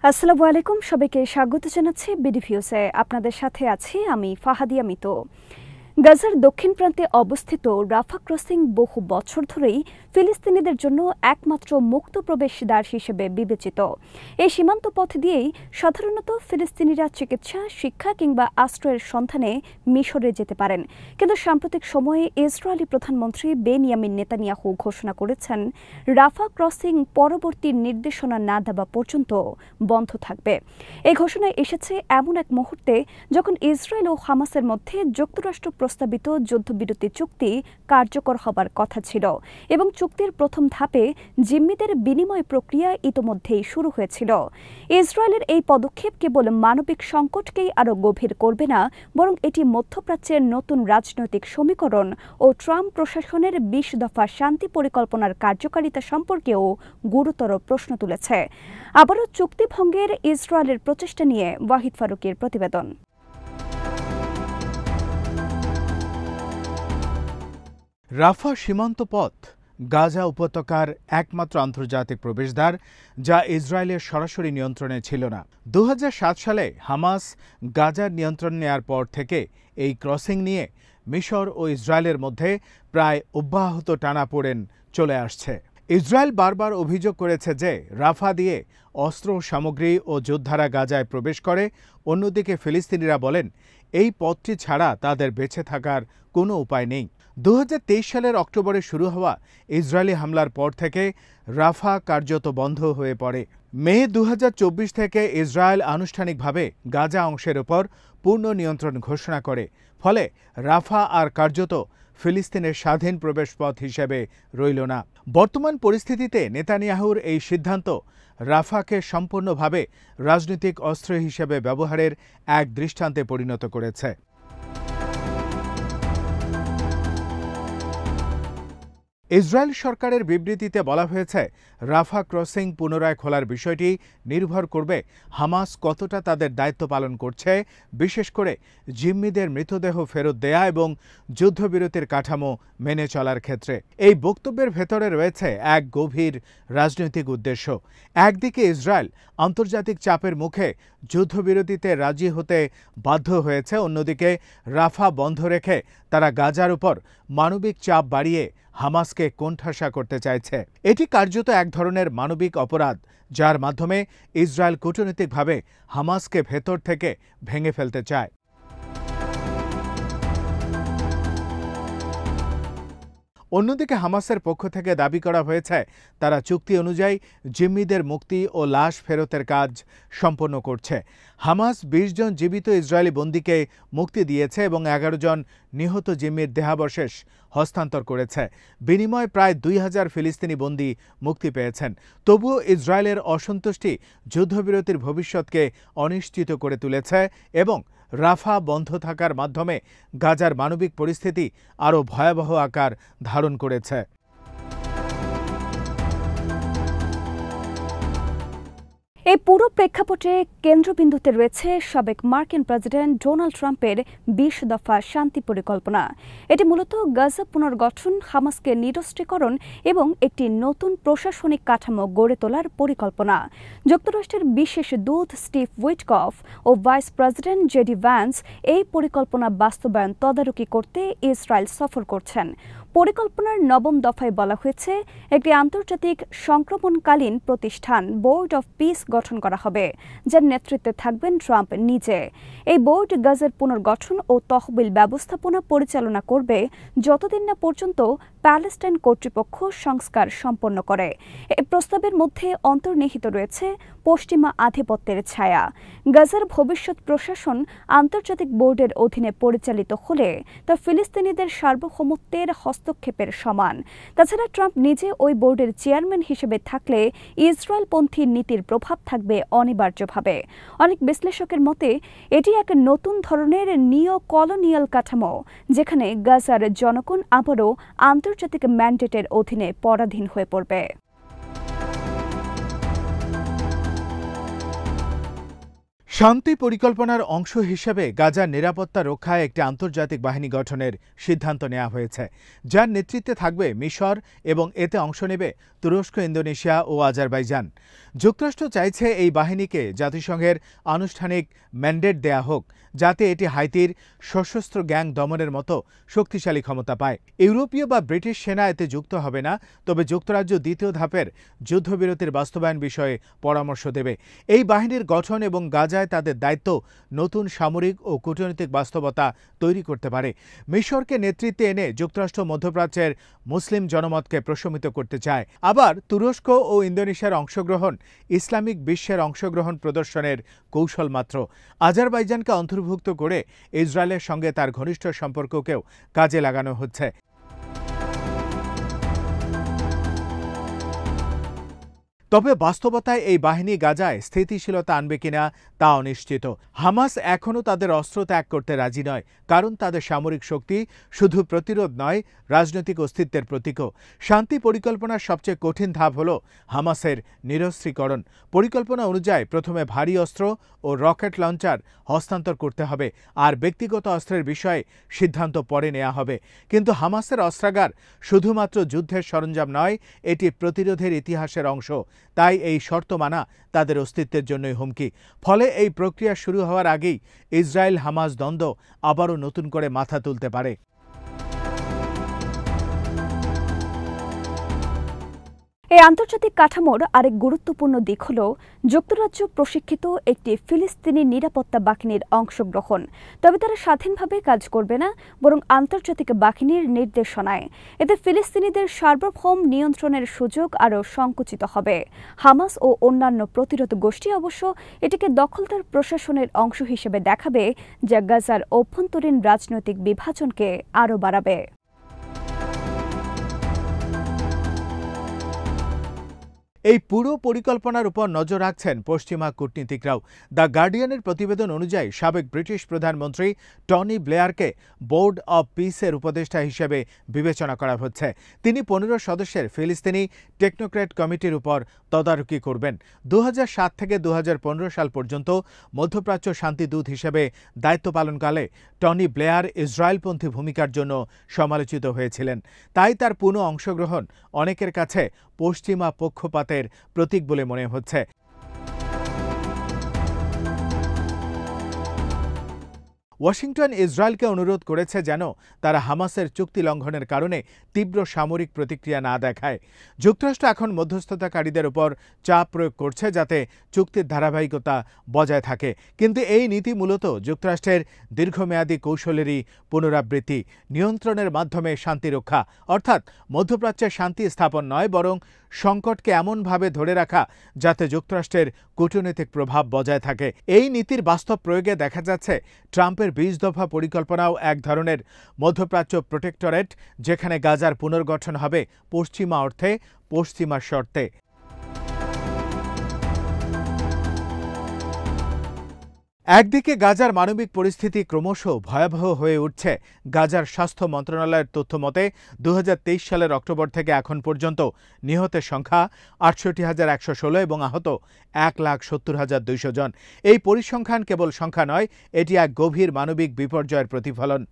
আসসালামু আলাইকুম, সবাইকে স্বাগত জানাচ্ছি বিডিভিউসে। আপনাদের সাথে আছি আমি ফাহাদিয়া মিতো। গাজার দক্ষিণ প্রান্তে অবস্থিত রাফা ক্রসিং বহু বছর ধরেই ফিলিস্তিনিদের জন্য একমাত্র মুক্ত প্রবেশ দ্বার হিসেবে বিবেচিত। এই সীমান্ত পথ দিয়েই সাধারণত ফিলিস্তিনিরা চিকিৎসা, শিক্ষা কিংবা আশ্রয়ের সন্ধানে মিশরে যেতে পারেন। কিন্তু সাম্প্রতিক সময়ে ইসরায়েলি প্রধানমন্ত্রী বেনিয়ামিন নেতানিয়াহু ঘোষণা করেছেন, রাফা ক্রসিং পরবর্তী নির্দেশনা না দেওয়া পর্যন্ত বন্ধ থাকবে। এই ঘোষণা এসেছে এমন এক মুহূর্তে যখন ইসরায়েল ও হামাসের মধ্যে যুক্তরাষ্ট্র প্রস্তাবিত যুদ্ধবিরতি চুক্তি কার্যকর হবার কথা ছিল এবং চুক্তির প্রথম ধাপে জিম্মিদের বিনিময় প্রক্রিয়া ইতোমধ্যেই শুরু হয়েছিল। ইসরায়েলের এই পদক্ষেপ কেবল মানবিক সংকটকেই আরও গভীর করবে না, বরং এটি মধ্যপ্রাচ্যের নতুন রাজনৈতিক সমীকরণ ও ট্রাম্প প্রশাসনের ২০ দফা শান্তি পরিকল্পনার কার্যকারিতা সম্পর্কেও গুরুতর প্রশ্ন তুলেছে। আবারও চুক্তি ভঙ্গের ইসরায়েলের প্রচেষ্টা নিয়ে ওয়াহিদ ফারুকের প্রতিবেদন। রাফা সীমান্ত পথ গাজা উপত্যকার একমাত্র আন্তর্জাতিক প্রবেশদ্বার, যা ইসরায়েলের সরাসরি নিয়ন্ত্রণে ছিল না। ২০০৭ সালে হামাস গাজার নিয়ন্ত্রণ নেয়ার পর থেকে এই ক্রসিং নিয়ে মিশর ও ইসরায়েলের মধ্যে প্রায় অব্যাহত টানাপোড়েন চলে আসছে। ইসরায়েল বারবার অভিযোগ করেছে যে রাফা দিয়ে অস্ত্র সামগ্রী ও যোদ্ধারা গাজায় প্রবেশ করে। অন্যদিকে ফিলিস্তিনিরা বলেন, এই পথটি ছাড়া তাদের বেঁচে থাকার কোনো উপায় নেই। ২০২৩ সালের অক্টোবরে শুরু হওয়া ইসরায়েলি হামলার পর থেকে রাফা কার্যত বন্ধ হয়ে পড়ে। মে ২০২৪ থেকে ইসরায়েল আনুষ্ঠানিকভাবে গাজা অংশের ওপর পূর্ণ নিয়ন্ত্রণ ঘোষণা করে। ফলে রাফা আর কার্যত ফিলিস্তিনের স্বাধীন প্রবেশপথ হিসেবে রইল না। বর্তমান পরিস্থিতিতে নেতানিয়াহুর এই সিদ্ধান্ত রাফাকে সম্পূর্ণভাবে রাজনৈতিক অস্ত্র হিসেবে ব্যবহারের এক দৃষ্টান্তে পরিণত করেছে। ইসরায়েল সরকারের বিবৃতিতে বলা হয়েছে, রাফা ক্রসিং পুনরায় খোলার বিষয়টি নির্ভর করবে হামাস কতটা তাদের দায়িত্ব পালন করছে, বিশেষ করে জিম্মিদের মৃতদেহ ফেরত দেয়া এবং যুদ্ধবিরতির কাঠামো মেনে চলার ক্ষেত্রে। এই বক্তব্যের ভেতরে রয়েছে এক গভীর রাজনৈতিক উদ্দেশ্য। একদিকে ইসরায়েল আন্তর্জাতিক চাপের মুখে যুদ্ধবিরতিতে রাজি হতে বাধ্য হয়েছে, অন্যদিকে রাফা বন্ধ রেখে তারা গাজার উপর মানবিক চাপ বাড়িয়ে হামাসকে কোণঠাসা করতে চাইছে। এটি কার্যত এক ধরনের মানবিক অপরাধ, যার মাধ্যমে ইসরায়েল কূটনৈতিকভাবে হামাসকে ভেতর থেকে ভেঙে ফেলতে চায়। অন্যদিকে হামাসের পক্ষ থেকে দাবি করা হয়েছে, তারা চুক্তি অনুযায়ী জিম্মিদের মুক্তি ও লাশ ফেরতের কাজ সম্পন্ন করছে। হামাস ২০ জন জীবিত ইসরায়েলি বন্দীকে মুক্তি দিয়েছে এবং ১১ জন নিহত জিম্মির দেহাবশেষ হস্তান্তর করেছে। বিনিময়ে প্রায় ২,০০০ ফিলিস্তিনি বন্দী মুক্তি পেয়েছেন। তবুও ইসরায়েলের অসন্তুষ্টি যুদ্ধবিরতির ভবিষ্যৎকে অনিশ্চিত করে তুলেছে এবং রাফা বন্ধ থাকার মাধ্যমে গাজার মানবিক পরিস্থিতি আরও ভয়াবহ আকার ধারণ করেছে। এই পুরো প্রেক্ষাপটে কেন্দ্রবিন্দুতে রয়েছে সাবেক মার্কিন প্রেসিডেন্ট ডোনাল্ড ট্রাম্পের ২০ দফা শান্তি পরিকল্পনা। এটি মূলত গাজা পুনর্গঠন, হামাসকে নিরস্ত্রীকরণ এবং একটি নতুন প্রশাসনিক কাঠামো গড়ে তোলার পরিকল্পনা। যুক্তরাষ্ট্রের বিশেষ দূত স্টিভ উইটকফ ও ভাইস প্রেসিডেন্ট জেডি ভ্যান্স এই পরিকল্পনা বাস্তবায়ন তদারকি করতে ইসরায়েল সফর করছেন। পরিকল্পনার ৯ম দফায় বলা হয়েছে, একটি আন্তর্জাতিক সংক্রমণকালীন প্রতিষ্ঠান বোর্ড অফ পিস গঠন করা হবে, যার নেতৃত্বে থাকবেন ট্রাম্প নিজে। এই বোর্ড গাজার পুনর্গঠন ও তহবিল ব্যবস্থাপনা পরিচালনা করবে যতদিন না পর্যন্ত প্যালেস্টাইন কর্তৃপক্ষ সংস্কার সম্পন্ন করে। এই প্রস্তাবের মধ্যে অন্তর্নিহিত রয়েছে পশ্চিমা আধিপত্যের ছায়া। গাজার ভবিষ্যৎ প্রশাসন আন্তর্জাতিক বোর্ডের অধীনে পরিচালিত হলে তা ফিলিস্তিনিদের সার্বভৌমত্বের হস্তক্ষেপের সমান। তাছাড়া ট্রাম্প নিজে ওই বোর্ডের চেয়ারম্যান হিসেবে থাকলে ইসরায়েলপন্থী নীতির প্রভাব থাকবে অনিবার্যভাবে। অনেক বিশ্লেষকের মতে এটি এক নতুন ধরনের নিও কলোনিয়াল কাঠামো, যেখানে গাজার জনগণ আবারও আন্তর্জাতিক ম্যান্ডেটের অধীনে পরাধীন হয়ে পড়বে। শান্তি পরিকল্পনার অংশ হিসেবে গাজার নিরাপত্তা রক্ষায় একটি আন্তর্জাতিক বাহিনী গঠনের সিদ্ধান্ত নেওয়া হয়েছে, যার নেতৃত্বে থাকবে মিশর এবং এতে অংশ নেবে তুরস্ক, ইন্দোনেশিয়া ও আজারবাইজান। যুক্তরাষ্ট্র চাইছে এই বাহিনীকে জাতিসংঘের আনুষ্ঠানিক ম্যান্ডেট দেয়া হোক, যাতে এটি হাইতির সশস্ত্র গ্যাং দমনের মতো শক্তিশালী ক্ষমতা পায়। ইউরোপীয় বা ব্রিটিশ সেনা এতে যুক্ত হবে না, তবে যুক্তরাজ্য দ্বিতীয় ধাপের যুদ্ধবিরতির বাস্তবায়ন বিষয়ে পরামর্শ দেবে। এই বাহিনীর গঠন এবং গাজায় তাদের দায়িত্ব নতুন সামরিক ও কূটনৈতিক বাস্তবতা তৈরি করতে পারে। মিশরকে নেতৃত্বে এনে যুক্তরাষ্ট্র মধ্যপ্রাচ্যের মুসলিম জনমতকে প্রশমিত করতে চায়। আবার তুরস্ক ও ইন্দোনেশিয়ার অংশগ্রহণ ইসলামিক বিশ্বের অংশগ্রহণ প্রদর্শনের কৌশল মাত্র। আজারবাইজানকে অন্তর্ভুক্ত করে ইসরায়েলের সঙ্গে তার ঘনিষ্ঠ সম্পর্ককেও কাজে লাগানো হচ্ছে। তবে বাস্তবতায় এই বাহিনী গাজায় স্থিতিশীলতা আনবে কিনা তা অনিশ্চিত। হামাস এখনও তাদের অস্ত্র ত্যাগ করতে রাজি নয়, কারণ তাদের সামরিক শক্তি শুধু প্রতিরোধ নয়, রাজনৈতিক অস্তিত্বের প্রতীকও। শান্তি পরিকল্পনার সবচেয়ে কঠিন ধাপ হল হামাসের নিরস্ত্রীকরণ। পরিকল্পনা অনুযায়ী প্রথমে ভারী অস্ত্র ও রকেট লঞ্চার হস্তান্তর করতে হবে, আর ব্যক্তিগত অস্ত্রের বিষয়ে সিদ্ধান্ত পরে নেওয়া হবে। কিন্তু হামাসের অস্ত্রাগার শুধুমাত্র যুদ্ধের সরঞ্জাম নয়, এটি প্রতিরোধের ইতিহাসের অংশ। তাই এই শর্ত মানা তাদের অস্তিত্বের জন্যই হুমকি। ফলে এই প্রক্রিয়া শুরু হওয়ার আগেই ইসরায়েল হামাস দ্বন্দ্ব আবারও নতুন করে মাথা তুলতে পারে। এই আন্তর্জাতিক কাঠামোর আরেক গুরুত্বপূর্ণ দিক হল যুক্তরাজ্য প্রশিক্ষিত একটি ফিলিস্তিনি নিরাপত্তা বাহিনীর অংশগ্রহণ। তবে তারা স্বাধীনভাবে কাজ করবে না, বরং আন্তর্জাতিক বাহিনীর নির্দেশনায়। এতে ফিলিস্তিনিদের সার্বভৌম নিয়ন্ত্রণের সুযোগ আরও সংকুচিত হবে। হামাস ও অন্যান্য প্রতিরোধ গোষ্ঠী অবশ্য এটিকে দখলদার প্রশাসনের অংশ হিসেবে দেখাবে, যা গাজার অভ্যন্তরীণ রাজনৈতিক বিভাজনকে আরও বাড়াবে। এই পুরো পরিকল্পনার উপর নজর রাখছেন পশ্চিমা কূটনীতিকরাও। দ্য গার্ডিয়ানের প্রতিবেদন অনুযায়ী সাবেক ব্রিটিশ প্রধানমন্ত্রী টনি ব্লেয়ারকে বোর্ড অব পিসের উপদেষ্টা হিসেবে বিবেচনা করা হচ্ছে। তিনি 15 সদস্যের ফিলিস্তিনি টেকনোক্র্যাট কমিটির উপর তদারকি করবেন। 2007 থেকে 2015 সাল পর্যন্ত মধ্যপ্রাচ্য শান্তিদূত হিসেবে দায়িত্ব পালনকালে টনি ব্লেয়ার ইসরায়েলপন্থী ভূমিকার জন্য সমালোচিত হয়েছিলেন। তাই তার পুনঃ অংশগ্রহণ অনেকের কাছে পশ্চিমা পক্ষপাতের প্রতীক বলে মনে হচ্ছে। ওয়াশিংটন ইসরায়েলকে অনুরোধ করেছে যেন তারা হামাসের চুক্তি লঙ্ঘনের কারণে তীব্র সামরিক প্রতিক্রিয়া না দেখায়। যুক্তরাষ্ট্র এখন মধ্যস্থতাকারীদের উপর চাপ প্রয়োগ করছে যাতে চুক্তির ধারাবাহিকতা বজায় থাকে। কিন্তু এই নীতি মূলত যুক্তরাষ্ট্রের দীর্ঘমেয়াদী কৌশলেরই পুনরাবৃত্তি, নিয়ন্ত্রণের মাধ্যমে শান্তি রক্ষা। অর্থাৎ মধ্যপ্রাচ্যে শান্তি স্থাপন নয়, বরং সংকটকে এমনভাবে ধরে রাখা যাতে যুক্তরাষ্ট্রের কূটনৈতিক প্রভাব বজায় থাকে। এই নীতির বাস্তব প্রয়োগে দেখা যাচ্ছে ট্রাম্পের 20 দফা পরিকল্পনাও এক ধরনের মধ্যপ্রাচ্য প্রোটেক্টরেট, যেখানে গাজার পুনর্গঠন হবে পশ্চিমা অর্থে, পশ্চিমা শর্তে। একদিকে গাজার মানবিক পরিস্থিতি ক্রমশ ভয়াবহ হয়ে উঠছে। গাজার স্বাস্থ্য মন্ত্রণালয়ের তথ্য মতে 2023 সালের অক্টোবর থেকে এখন পর্যন্ত নিহতের সংখ্যা 68,116 এবং আহত 1,70,200 জন। এই পরিসংখ্যান কেবল সংখ্যা নয়, এটি এক গভীর মানবিক বিপর্যয়ের প্রতিফলন।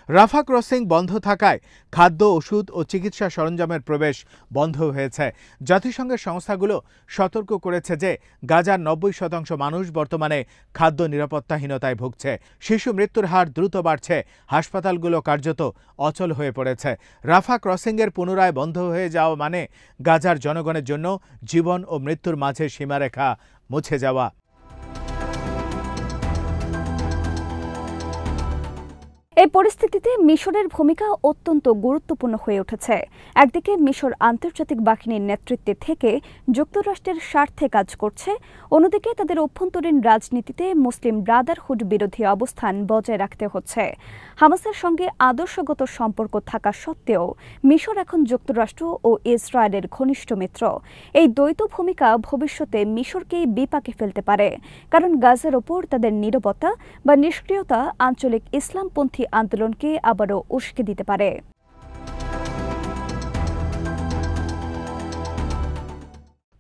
রাফা ক্রসিং বন্ধ থাকায় খাদ্য, ওষুধ ও চিকিৎসা সরঞ্জামের প্রবেশ বন্ধ হয়েছে। জাতিসংঘের সংস্থাগুলো সতর্ক করেছে যে গাজার 90% মানুষ বর্তমানে খাদ্য নিরাপত্তাহীনতায় ভুগছে। শিশু মৃত্যুর হার দ্রুত বাড়ছে, হাসপাতালগুলো কার্যত অচল হয়ে পড়েছে। রাফা ক্রসিংয়ের পুনরায় বন্ধ হয়ে যাওয়া মানে গাজার জনগণের জন্য জীবন ও মৃত্যুর মাঝে সীমারেখা মুছে যাওয়া। এই পরিস্থিতিতে মিশরের ভূমিকা অত্যন্ত গুরুত্বপূর্ণ হয়ে উঠেছে। একদিকে মিশর আন্তর্জাতিক বাহিনীর নেতৃত্বে থেকে যুক্তরাষ্ট্রের স্বার্থে কাজ করছে, অন্যদিকে তাদের অভ্যন্তরীণ রাজনীতিতে মুসলিম ব্রাদারহুড বিরোধী অবস্থান বজায় রাখতে হচ্ছে। হামাসের সঙ্গে আদর্শগত সম্পর্ক থাকা সত্ত্বেও মিশর এখন যুক্তরাষ্ট্র ও ইসরায়েলের ঘনিষ্ঠ মিত্র। এই দ্বৈত ভূমিকা ভবিষ্যতে মিশরকেই বিপাকে ফেলতে পারে, কারণ গাজার ওপর তাদের নীরবতা বা নিষ্ক্রিয়তা আঞ্চলিক ইসলামপন্থী আন্দোলনকে আবারও উস্কে দিতে পারে।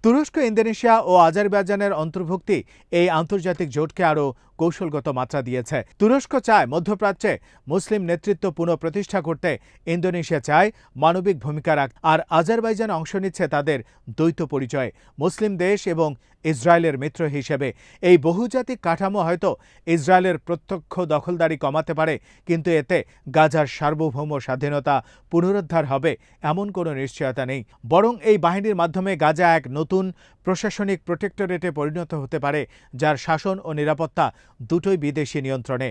তুরস্ক, ইন্দোনেশিয়া ও আজারবাইজানের অন্তর্ভুক্তি এই আন্তর্জাতিক জোটকে আরও কৌশলগত মাত্রা দিয়েছে। তুরস্ক চায় মধ্যপ্রাচ্যে মুসলিম নেতৃত্ব পুনঃপ্রতিষ্ঠা করতে, ইন্দোনেশিয়া চায় মানবিক ভূমিকা রাখতে, আর আজারবাইজান অংশ নিচ্ছে তাদের দ্বৈত পরিচয়ে মুসলিম দেশ এবং ইসরায়েলের মিত্র হিসেবে। এই বহুজাতিক কাঠামো হয়তো ইসরায়েলের প্রত্যক্ষ দখলদারি কমাতে পারে, কিন্তু এতে গাজার সার্বভৌম স্বাধীনতা পুনরুদ্ধার হবে এমন কোনো নিশ্চয়তা নেই। বরং এই বাহিনীর মাধ্যমে গাজা এক নতুন প্রশাসনিক প্রোটেক্টরেটে পরিণত হতে পারে, যার শাসন ও নিরাপত্তা দুটোই বিদেশি নিয়ন্ত্রণে।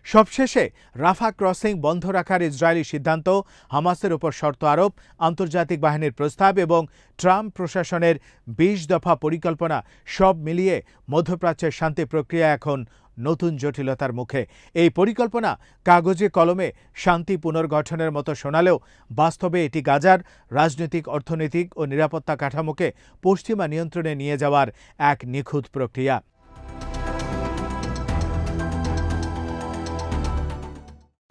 সবশেষে রাফা ক্রসিং বন্ধ রাখার ইসরায়েলি সিদ্ধান্ত, হামাসের উপর শর্ত আরোপ, আন্তর্জাতিক বাহিনীর প্রস্তাব এবং ট্রাম্প প্রশাসনের ২০ দফা পরিকল্পনা সব মিলিয়ে মধ্যপ্রাচ্যের শান্তি প্রক্রিয়া এখন নতুন জটিলতার মুখে। এই পরিকল্পনা কাগজে কলমে শান্তি পুনর্গঠনের মতো শোনালেও বাস্তবে এটি গাজার রাজনৈতিক, অর্থনৈতিক ও নিরাপত্তা কাঠামোকে পশ্চিমা নিয়ন্ত্রণে নিয়ে যাওয়ার এক নিখুঁত প্রক্রিয়া।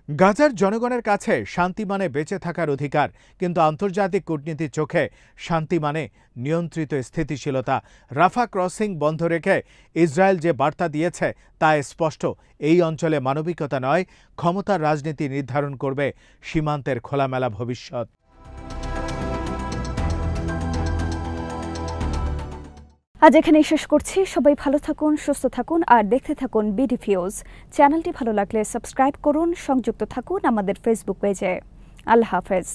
গাজার জনগণের কাছে শান্তি মানে বেঁচে থাকার অধিকার, কিন্তু আন্তর্জাতিক কূটনীতির চোখে শান্তি মানে নিয়ন্ত্রিত স্থিতিশীলতা। রাফা ক্রসিং বন্ধ রেখে ইসরায়েল যে বার্তা দিয়েছে তা স্পষ্ট, এই অঞ্চলে মানবিকতা নয়, ক্ষমতার রাজনীতি নির্ধারণ করবে সীমান্তের খোলামেলা ভবিষ্যৎ। আজ এখানেই শেষ করছি। সবাই ভালো থাকুন, সুস্থ থাকুন আর দেখতে থাকুন বিডি ভিউজ। চ্যানেলটি ভালো লাগলে সাবস্ক্রাইব করুন, সংযুক্ত থাকুন আমাদের ফেসবুক পেজে। আল্লাহ হাফেজ।